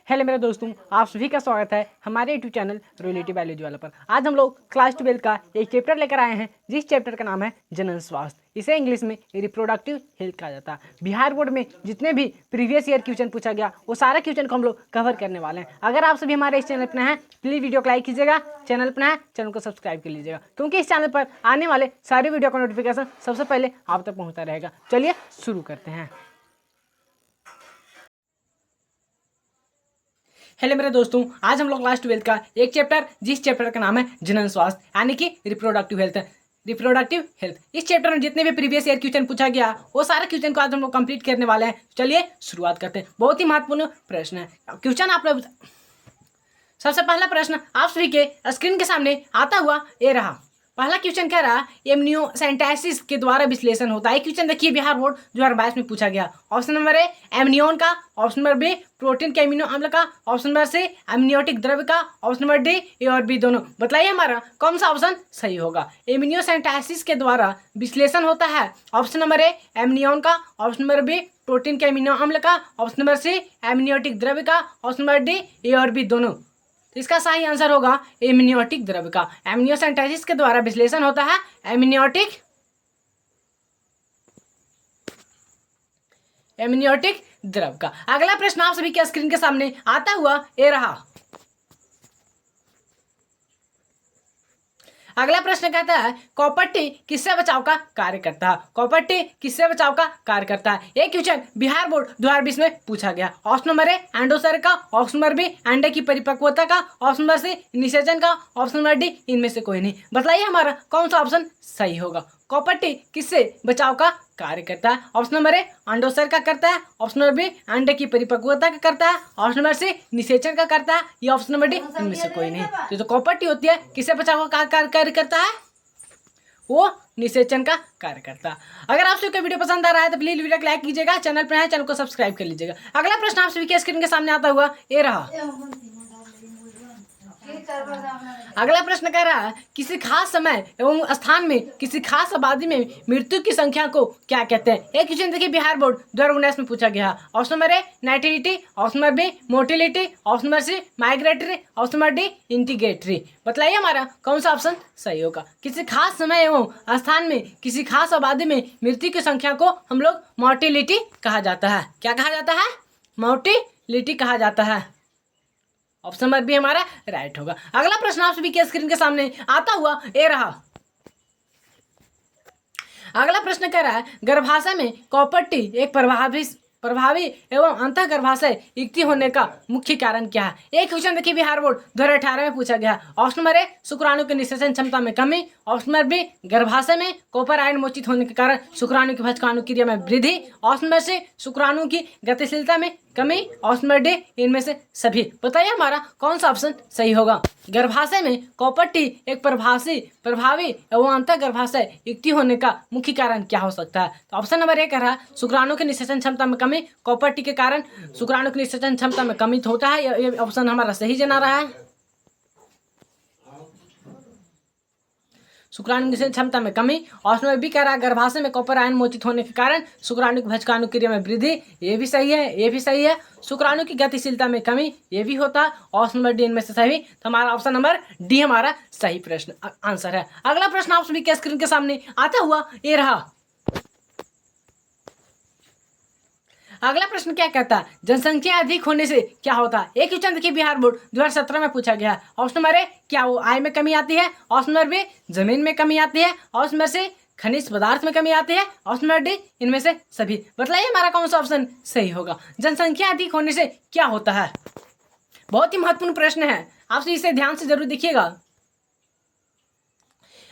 Hello मेरे दोस्तों, आप सभी का स्वागत है हमारे यूट्यूब चैनल रिलेटिव बायोलॉजी वाला पर। आज हम लोग क्लास 12 का एक चैप्टर लेकर आए हैं, जिस चैप्टर का नाम है जनन स्वास्थ्य। इसे इंग्लिश में रिप्रोडक्टिव हेल्थ कहा जाता है। बिहार बोर्ड में जितने भी प्रीवियस ईयर क्वेश्चन पूछा गया वो सारे क्वेश्चन को हम लोग कवर करने वाले हैं। अगर आप सभी हमारे इस चैनल पर हैं, प्लीज़ वीडियो को लाइक कीजिएगा, चैनल पर है चैनल को सब्सक्राइब कर लीजिएगा, क्योंकि इस चैनल पर आने वाले सारे वीडियो का नोटिफिकेशन सबसे पहले आप तक पहुँचता रहेगा। चलिए शुरू करते हैं। हेलो मेरे दोस्तों, आज हम लोग क्लास 12 का एक चैप्टर, जिस चैप्टर का नाम है जनन स्वास्थ्य यानी कि रिप्रोडक्टिव हेल्थ। रिप्रोडक्टिव हेल्थ इस चैप्टर में जितने भी प्रीवियस ईयर क्वेश्चन पूछा गया वो सारे क्वेश्चन को आज हम लोग कंप्लीट करने वाले हैं। चलिए शुरुआत करते हैं। बहुत ही महत्वपूर्ण प्रश्न है क्वेश्चन। आप लोग सबसे पहला प्रश्न आप सभी के स्क्रीन के सामने आता हुआ ये रहा। पहला क्वेश्चन कह रहा एमनियोसेंटेसिस के द्वारा विश्लेषण होता है। क्वेश्चन देखिए, बिहार बोर्ड 2022 में पूछा गया। ऑप्शन नंबर ए एमनियोन का, ऑप्शन नंबर बी प्रोटीन के अमीनो अम्ल का, ऑप्शन नंबर सी एमनियोटिक द्रव्य का, ऑप्शन नंबर डी ए और बी दोनों। बताइए हमारा कौन सा ऑप्शन सही होगा। एमनियोसेंटेसिस के द्वारा विश्लेषण होता है। ऑप्शन नंबर ए एमनियोन का, ऑप्शन नंबर बी प्रोटीन के अमीनो अम्ल का, ऑप्शन नंबर सी एमनियोटिक द्रव्य का, ऑप्शन नंबर डी ए और बी दोनों। इसका सही आंसर होगा एमनियोटिक द्रव्य का। एमनियोसेंटेसिस के द्वारा विश्लेषण होता है एमनियोटिक द्रव्य का। अगला प्रश्न आप सभी के स्क्रीन के सामने आता हुआ ये रहा। अगला प्रश्न कहता है कॉपर्टी किससे बचाव का कार्य करता है। कॉपर्टी किससे बचाव का कार्य करता है। ये क्वेश्चन बिहार बोर्ड 2020 में पूछा गया। ऑप्शन नंबर ए एंडोसर का, ऑप्शन नंबर बी अंडे की परिपक्वता का, ऑप्शन नंबर सी निषेचन का, ऑप्शन नंबर डी इनमें से कोई नहीं। बताइए हमारा कौन सा ऑप्शन सही होगा। कॉपर्टी किससे बचाव का कार्य करता है। ऑप्शन नंबर ए अंडोसर का करता है, ऑप्शन नंबर बी अंडे की परिपक्वता का करता है, ऑप्शन नंबर सी निषेचन का करता है, या ऑप्शन नंबर डी इनमें से कोई नहीं। तो जो कॉपर्टी होती है किससे बचाव का कार्य करता है, वो निषेचन का कार्य करता है। अगर आप सभी को वीडियो पसंद आ रहा है तो प्लीज वीडियो को लाइक कीजिएगा, चैनल पर है चैनल को सब्सक्राइब कर लीजिएगा। अगला प्रश्न आप सभी के स्क्रीन के सामने आता हुआ ये रहा। अगला प्रश्न कह रहा है किसी खास समय एवं स्थान में किसी खास आबादी में मृत्यु की संख्या को क्या कहते हैं। एक क्वेश्चन देखिए, बिहार बोर्ड 2019 में पूछा गया। Option number A natality, option number B motility, option number C migratory, option number D integratory. बताइए हमारा कौन सा ऑप्शन सही होगा। किसी खास समय एवं स्थान में किसी खास आबादी में मृत्यु की संख्या को हम लोग मोटिलिटी कहा जाता है। क्या कहा जाता है, मोटिलिटी कहा जाता है। ऑप्शन नंबर बी हमारा राइट होगा। अगला प्रश्न आप सभी के स्क्रीन के सामने आता हुआ ये रहा। अगला प्रश्न कह रहा है गर्भाशय में कॉपर्टी एक प्रभावी एवं अंतःगर्भाशय युक्ति होने का मुख्य कारण क्या है। एक क्वेश्चन देखिए, बिहार बोर्ड 2018 में पूछा गया। ऑप्शन नंबर ए शुक्राणु की निषेचन क्षमता में कमी, ऑप्शन नंबर बी गर्भाशय में कॉपर आयन मोचित होने के कारण शुक्राणु की भक्षकाणु क्रिया में वृद्धि, ऑप्शन नंबर सी शुक्राणु की गतिशीलता में कमी, ऑप्शन नंबर डी इनमें से सभी। बताइए हमारा कौन सा ऑप्शन सही होगा। गर्भाशय में कॉपर्टी एक प्रभावी एवं अंतःगर्भाशय युक्ति होने का मुख्य कारण क्या हो सकता है। तो ऑप्शन नंबर ए कह रहा है शुक्राणु की निषेचन क्षमता में कमी। कॉपर्टी के कारण शुक्राणु की निषेचन क्षमता में कमी होता है, ये ऑप्शन हमारा सही जना रहा है। शुक्राणु की क्षमता में कमी। ऑप्शन नंबर बी कह रहा है गर्भाशय में कॉपर आयन मोचित होने के कारण शुक्राणु की भक्षकाणु क्रिया में वृद्धि। ये भी सही है, ये भी सही है। शुक्राणु की गतिशीलता में कमी, ये भी होता है। ऑप्शन नंबर डी इनमें से सही। तो हमारा ऑप्शन नंबर डी हमारा सही प्रश्न आंसर है। अगला प्रश्न आप सभी के स्क्रीन के सामने आता हुआ ये रहा। अगला प्रश्न क्या कहता है जनसंख्या अधिक होने से क्या होता है। एक क्वेश्चन देखिए, बिहार बोर्ड 2017 में पूछा गया। ऑप्शन नंबर ए क्या वो आय में कमी आती है, ऑप्शन नंबर बी जमीन में कमी आती है, ऑप्शन नंबर सी खनिज पदार्थ में कमी आती है, ऑप्शन नंबर डी इनमें से सभी। बताइए हमारा कौन सा ऑप्शन सही होगा। जनसंख्या अधिक होने से क्या होता है, बहुत ही महत्वपूर्ण प्रश्न है, आप इसे ध्यान से जरूर देखिएगा।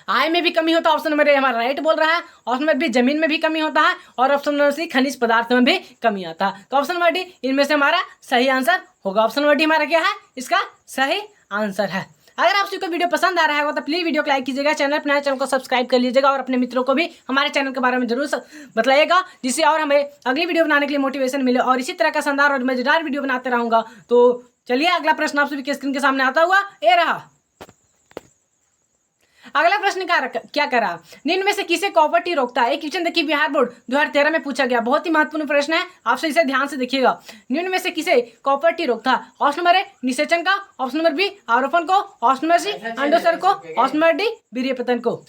आय में भी कमी होता है, ऑप्शन नंबर ए हमारा राइट बोल रहा है। ऑप्शन नंबर बी जमीन में भी कमी होता है, और ऑप्शन नंबर सी खनिज पदार्थ में भी कमी आता है। तो ऑप्शन नंबर डी इनमें से हमारा सही आंसर होगा। ऑप्शन नंबर डी हमारा क्या है, इसका सही आंसर है। अगर आप को वीडियो पसंद आ रहा है तो प्लीज वीडियो को लाइक कीजिएगा, चैनल पर नए चैनल को सब्सक्राइब कर लीजिएगा, और अपने मित्रों को भी हमारे चैनल के बारे में जरूर बताइएगा, जिससे और हमें अगली वीडियो बनाने के लिए मोटिवेशन मिले, और इसी तरह का शानदार और मजेदार वीडियो बनाते रहूंगा। तो चलिए अगला प्रश्न आप सभी के स्क्रीन के सामने आता हुआ ये रहा। अगला प्रश्न क्या करा, निम्न में से किसे कॉपर्टी रोकता है। एक क्वेश्चन देखिए बिहार बोर्ड 2013 में पूछा गया, बहुत ही महत्वपूर्ण प्रश्न है, आपसे इसे ध्यान से देखिएगा। निम्न में से किसे कॉपर्टी रोकता है। ऑप्शन नंबर ए निषेचन का, ऑप्शन नंबर बी आरोपण को, ऑप्शन नंबर सी अंडोत्सर्ग को, ऑप्शन नंबर डी वीर्यपतन को।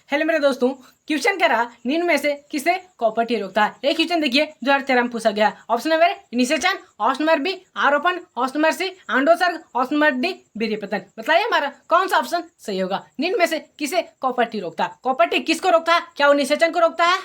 हेलो मेरे दोस्तों, क्वेश्चन कह रहा निम्न में से किसे कॉपर्टी रोकता है। एक क्वेश्चन देखिए 2013 में पूछा गया। ऑप्शन नंबर ए निषेचन, ऑप्शन नंबर बी आरोपण, ऑप्शन नंबर सी अंडोत्सर्ग, ऑप्शन नंबर डी वीर्यपतन। बताइए हमारा कौन सा ऑप्शन सही होगा। निम्न में से किसे कॉपर्टी रोकता है। कॉपर्टी किसको रोकता है। क्या वो निषेचन को रोकता है,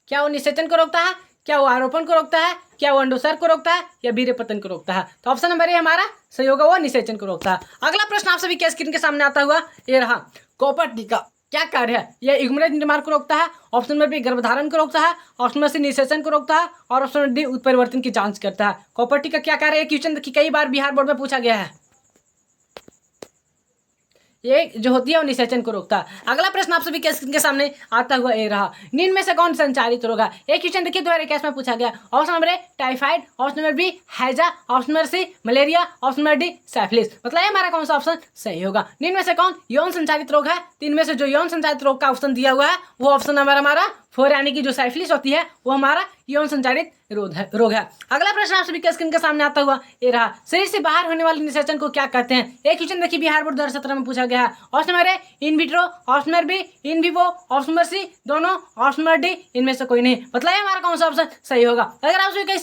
क्या वो निषेचन को रोकता है, क्या वो आरोपण को रोकता है, क्या वो अंडोत्सर्ग को रोकता है या वीर्यपतन को रोकता है। तो ऑप्शन नंबर ए हमारा सही होगा, वो निषेचन को रोकता है। अगला प्रश्न आप सभी के स्क्रीन के सामने आता हुआ ये रहा, कॉपर्टी का क्या कार्य है। यह युग्मनज निर्माण को रोकता है, ऑप्शन नंबर बी गर्भधारण को रोकता है, ऑप्शन नंबर सी निषेचन को रोकता है और ऑप्शन नंबर डी उत्परिवर्तन की जांच करता है। कॉपर्टी का क्या कार्य है, क्वेश्चन कई बार बिहार बोर्ड में पूछा गया है। ये जो होती है वो निषेचन को रोकता है। अगला प्रश्न आप सभी के स्क्रीन के सामने आता हुआ ये रहा, निम्न में से कौन संचारित रोग है। एक क्वेश्चन देखिए 2021 में पूछा गया। Option number A typhoid, option number B हैजा, option number C malaria, option number D syphilis. मतलब हमारा कौन सा ऑप्शन सही होगा। निम्न में से कौन यौन संचारित रोग है। तीन में से जो यौन संचारित रोग का ऑप्शन दिया हुआ है वो ऑप्शन नंबर हमारा 4 यानी कि जो सिफिलिस होती है वो हमारा यौन संचारित रोग है। अगला प्रश्न आप सभी के स्क्रीन के सामने आता हुआ ये रहा, शरीर से बाहर होने वाले निषेचन को क्या कहते हैं। एक क्वेश्चन देखिए बिहार बोर्ड 2017 में पूछा गया है। Option number A in vitro, option number B in vivo, option number C दोनों, ऑप्शन नंबर डी इनमें से कोई नहीं। बताइए हमारा कौन सा ऑप्शन सही होगा। अगर आप सभी का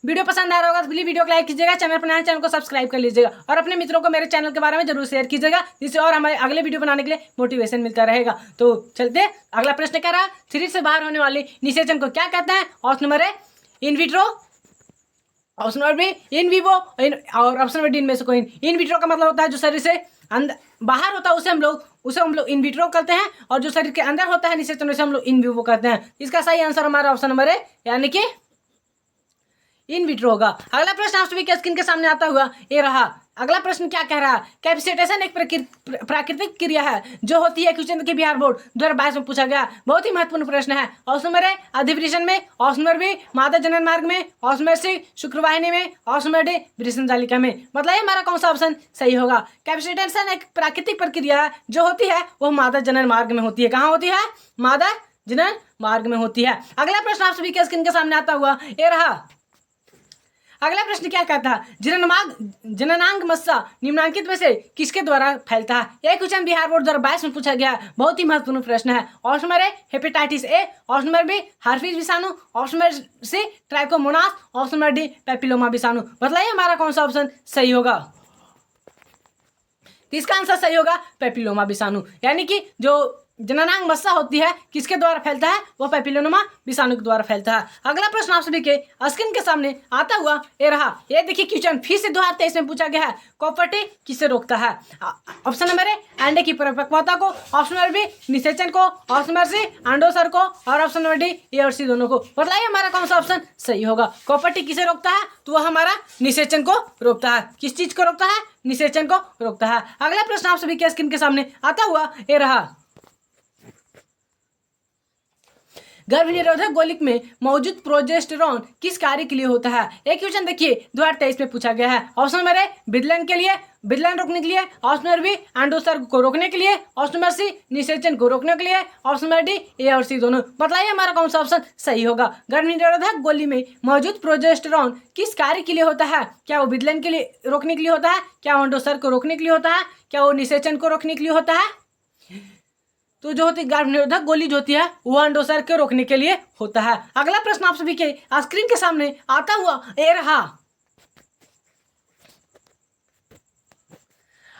वीडियो पसंद आ रहा होगा तो प्लीज वीडियो को लाइक कीजिएगा, चैनल पर नए चैनल को सब्सक्राइब कर लीजिएगा और अपने मित्रों को मेरे चैनल के बारे में जरूर शेयर कीजिएगा, जिससे और हमारे अगले वीडियो बनाने के लिए मोटिवेशन मिलता रहेगा। तो चलते अगला प्रश्न क्या रहा, शरीर से बाहर होने वाले निषेचन को क्या कहते हैं। Option number A in vitro, option number B in Vivo और ऑप्शन नंबर डी इनमें से कोई। इन विट्रो का मतलब होता है जो शरीर से अंदर बाहर होता है उसे हम लोग इन विट्रो करते हैं, और जो शरीर के अंदर होता है निषेचन उसे हम लोग इन विवो करते हैं। इसका सही आंसर हमारा ऑप्शन नंबर ए यानी कि इन विट्रो होगा। अगला प्रश्न आप सभी के स्क्रीन के सामने आता हुआ ये रहा। अगला प्रश्न क्या कह रहा है, कैप्सिटेशन एक प्राकृतिक क्रिया है जो होती है। क्वेश्चन के बिहार बोर्ड 2022 में पूछा गया, बहुत ही महत्वपूर्ण प्रश्न है। ऑप्शन नंबर ए अधिवृषण में, ऑप्शन नंबर बी मादा जनन मार्ग में, ऑप्शन नंबर सी शुक्रवाहिनी में, ऑप्शन नंबर डी वृषण जालिका में। मतलब हमारा कौन सा ऑप्शन सही होगा। कैप्सिटेशन एक प्राकृतिक प्रक्रिया जो होती है वो मादा जनन मार्ग में होती है। कहाँ होती है, मादा जनन मार्ग में होती है। अगला प्रश्न आप सभी के स्क्रीन के सामने आता हुआ ये रहा। अगला प्रश्न क्या कहता है, जननांग मस्सा निम्नांकित में से किसके द्वारा फैलता है। यह क्वेश्चन बिहार बोर्ड 2022 में पूछा गया, बहुत ही महत्वपूर्ण प्रश्न है। Option number A hepatitis A, option number B herpes विषाणु, option number C trichomonas, option number D papilloma विषाणु। बताइए हमारा कौन सा ऑप्शन सही होगा। इसका आंसर सही होगा पैपिलोमा विषाणु, यानी कि जो जननांग मस्सा होती है किसके द्वारा फैलता है, वो पैपिलोमा विषाणु के द्वारा फैलता है। अगला प्रश्न आप सभी के स्क्रीन के सामने आता हुआ ये रहा। ये देखिए क्वेश्चन फिर से 2023 में पूछा गया है, कॉपर्टी किसे रोकता है। ऑप्शन नंबर ए अंडे की परिपक्वता को, ऑप्शन नंबर बी निषेचन को, ऑप्शन नंबर सी अंडोत्सर्ग को और ऑप्शन नंबर डी ए और सी दोनों को। बताइए हमारा कौन सा ऑप्शन सही होगा। कॉपर्टी किसे रोकता है, तो वह हमारा निषेचन को रोकता है। किस चीज को रोकता है, निषेचन को रोकता है। अगला प्रश्न आप सभी के स्क्रीन के सामने आता हुआ ये रहा। गर्भ निरोधक गोलिक में मौजूद प्रोजेस्टेरॉन किस कार्य के लिए होता है। एक क्वेश्चन देखिए 2023 में पूछा गया है। ऑप्शन नंबर ए विदलन के लिए, विदलन रोकने के लिए, ऑप्शन नंबर बी अंडोत्सर्ग को रोकने के लिए, ऑप्शन नंबर सी निषेचन को रोकने के लिए, ऑप्शन नंबर डी ए और सी दोनों। बताइए हमारा कौन सा ऑप्शन सही होगा। गर्भ निरोधक गोली में मौजूद प्रोजेस्टेरॉन किस कार्य के लिए होता है। क्या वो विदलन के लिए रोकने के लिए होता है, क्या वो अंडोत्सर्ग को रोकने के लिए होता है, क्या वो निषेचन को रोकने के लिए होता है। तो जो होती है गर्भ निरोधक गोली जो होती है वो अंडोत्सर्ग को रोकने के लिए होता है। अगला प्रश्न आप सभी के स्क्रीन के सामने आता हुआ ये रहा।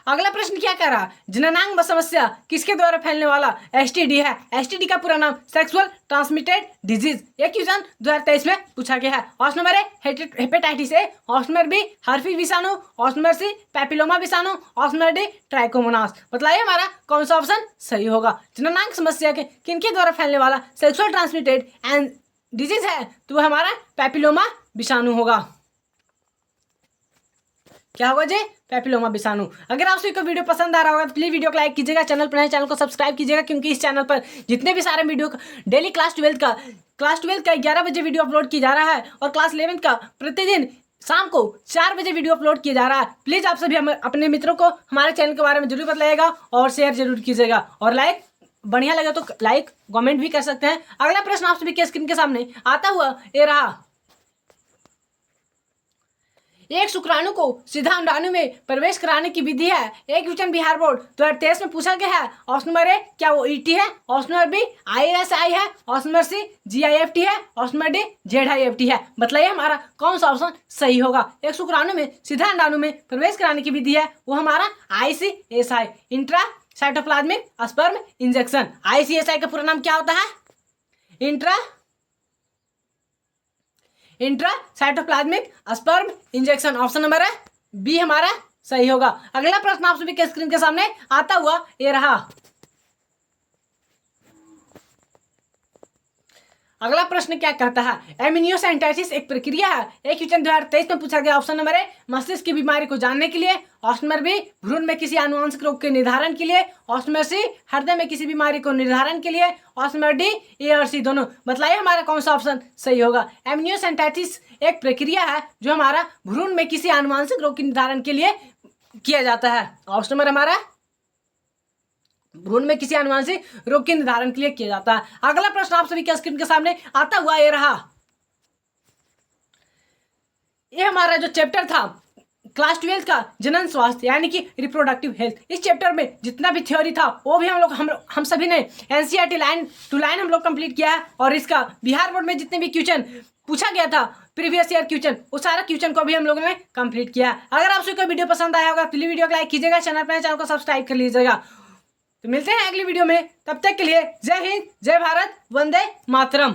अगला प्रश्न क्या कह रहा, जननांग समस्या किसके द्वारा फैलने वाला एसटीडी है। एसटीडी का पूरा नाम सेक्सुअल ट्रांसमिटेड डिजीज। ये क्वेश्चन 2023 में पूछा गया है। Option number A hepatitis A, option number B herpes विषाणु, ऑप्शन नंबर सी पैपिलोमा विषाणु, ऑप्शन नंबर डी ट्राइकोमोनास। बताइए हमारा कौन सा ऑप्शन सही होगा। जननांग समस्या के किनके द्वारा फैलने वाला सेक्सुअल ट्रांसमिटेड एंड डिजीज है, तो हमारा पैपिलोमा विषाणु होगा। क्या होगा जी, पैपिलोमा विषाणु। अगर आप सभी को वीडियो पसंद आ रहा होगा तो प्लीज वीडियो को लाइक कीजिएगा, चैनल पर नए चैनल को सब्सक्राइब कीजिएगा, क्योंकि इस चैनल पर जितने भी सारे वीडियो डेली क्लास 12 का क्लास 12 का 11 बजे वीडियो अपलोड किया जा रहा है और क्लास 11 का प्रतिदिन शाम को 4 बजे वीडियो अपलोड किया जा रहा है। प्लीज़ आप सभी अपने मित्रों को हमारे चैनल के बारे में जरूर बताइएगा और शेयर जरूर कीजिएगा और लाइक बढ़िया लगे तो लाइक कमेंट भी कर सकते हैं। अगला प्रश्न आप सभी के स्क्रीन के सामने आता हुआ ये रहा। एक शुक्राणु को सीधा अंडाणु में प्रवेश कराने की विधि है। एक क्वेश्चन बिहार बोर्ड 2023 में पूछा गया है। ऑप्शन नंबर ए क्या वो ईटी है, ऑप्शन नंबर बी ISI है, ऑप्शन नंबर सी GIFT है, ऑप्शन नंबर डी ZIFT है। बताइए हमारा कौन सा ऑप्शन सही होगा। एक शुक्राणु में सीधा अंडाणु में प्रवेश कराने की विधि है वो हमारा ICSI intra cytoplasmic sperm injection. ICSI का पूरा नाम क्या होता है? Intra cytoplasmic sperm injection. Option number है बी हमारा सही होगा। अगला प्रश्न आप सभी के स्क्रीन के सामने आता हुआ ये रहा। अगला प्रश्न क्या कहता है? एमिनियोसेंटेसिस एक प्रक्रिया है। एक क्वेश्चन 2023 में पूछा गया। ऑप्शन नंबर ए मस्तिष्क की बीमारी को जानने के लिए, ऑप्शन नंबर बी भ्रूण में किसी आनुवंशिक रोग के निर्धारण के लिए, ऑप्शन नंबर सी हृदय में किसी बीमारी को निर्धारण के लिए, ऑप्शन नंबर डी ए और सी दोनों। बताइए हमारा कौन सा ऑप्शन सही होगा। एमिनियोसेंटेसिस एक प्रक्रिया है जो हमारा भ्रूण में किसी आनुवंशिक रोग के निर्धारण के लिए किया जाता है। ऑप्शन नंबर हमारा भ्रूण में किसी आनुवंशिक रोग के निर्धारण के लिए किया जाता है। अगला प्रश्न आप सभी के स्क्रीन के सामने आता हुआ ये रहा। ये हमारा जो चैप्टर था क्लास 12 का जनन स्वास्थ्य यानी कि रिप्रोडक्टिव हेल्थ, इस चैप्टर में जितना भी थ्योरी था वो भी हम सभी ने NCERT लाइन टू लाइन हम लोग कंप्लीट किया है। और इसका बिहार बोर्ड में जितने भी क्वेश्चन पूछा गया था प्रीवियस ईयर क्वेश्चन, वो सारा क्वेश्चन को भी हम लोगों ने कंप्लीट किया है। अगर आप सभी को वीडियो पसंद आया होगा प्लीज वीडियो को लाइक कीजिएगा, चैनल को सब्सक्राइब कर लीजिएगा। तो मिलते हैं अगली वीडियो में, तब तक के लिए जय हिंद, जय भारत, वंदे मातरम।